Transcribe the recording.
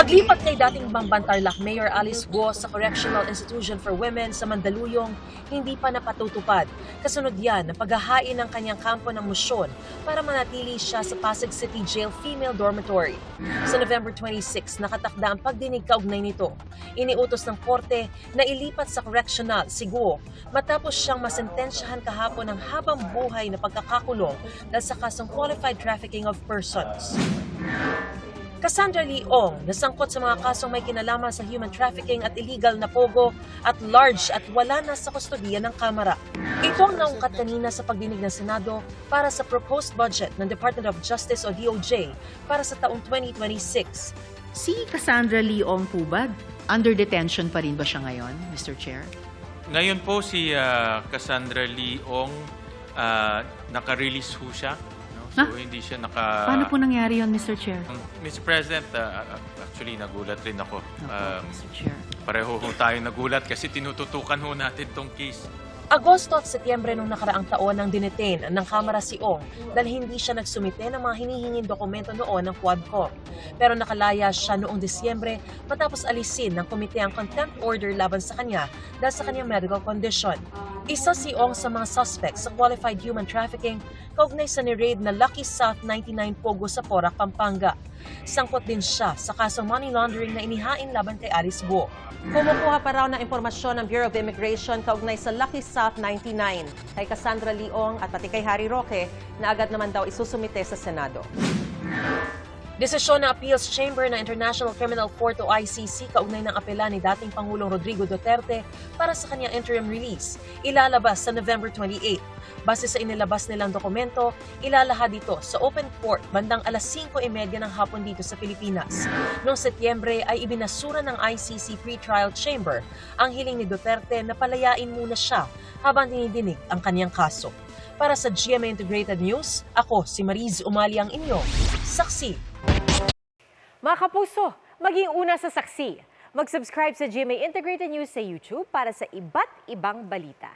Paglipat kay dating Bambantarlac Mayor Alice Guo sa Correctional Institution for Women sa Mandaluyong, hindi pa napatutupad. Kasunod yan ng paghahain ng kanyang kampo ng musyon para manatili siya sa Pasig City Jail Female Dormitory. Sa November 26, nakatakda ang pagdinig kaugnay nito. Iniutos ng korte na ilipat sa correctional si Guo matapos siyang masentensyahan kahapon ng habang buhay na pagkakakulong dahil sa kasong qualified trafficking of persons. Cassandra Leong, nasangkot sa mga kasong may kinalaman sa human trafficking at illegal na pogo at large at wala na sa kustodiya ng Kamara. Ito ang naungkat kanina sa pagdinig ng Senado para sa proposed budget ng Department of Justice o DOJ para sa taong 2026. Si Cassandra Leong po ba? Under detention pa rin ba siya ngayon, Mr. Chair? Ngayon po si Cassandra Leong, naka-release ho siya. So hindi siya Paano po nangyari yon, Mr. Chair? Mr. President, actually nagulat rin ako. Mr. Chair. Pareho ho tayo nagulat kasi tinututukan ho natin tong case. Agosto at Setyembre nung nakaraang taon nang dinetain ng Kamara si Ong dahil hindi siya nagsumite ng mga hinihinging dokumento noon ng Quadcom. Pero nakalaya siya noong Disyembre matapos alisin ng komite ang contempt order laban sa kanya dahil sa kanyang medical condition. Isa si Ong sa mga suspects sa qualified human trafficking kaugnay sa ni-raid na Lucky South 99 Pogo sa Porac, Pampanga. Sangkot din siya sa kasong money laundering na inihain laban kay Alice Guo. Kumukuha pa raw ng impormasyon ng Bureau of Immigration kaugnay sa Lucky South 99 kay Cassandra Leong at pati kay Harry Roque na agad naman daw isusumite sa Senado. Desisyon ng Appeals Chamber ng International Criminal Court o ICC kaugnay ng apela ni dating Pangulong Rodrigo Duterte para sa kanyang interim release, ilalabas sa November 28. Base sa inilabas nilang dokumento, ilalahad dito sa open court bandang alas 5:30 ng hapon dito sa Pilipinas. Noong Setyembre ay ibinasura ng ICC Pre-Trial Chamber ang hiling ni Duterte na palayain muna siya habang dinidinig ang kanyang kaso. Para sa GMA Integrated News, ako si Mariz Umali ang inyong saksi. Mga kapuso, maging una sa saksi. Mag-subscribe sa GMA Integrated News sa YouTube para sa iba't ibang balita.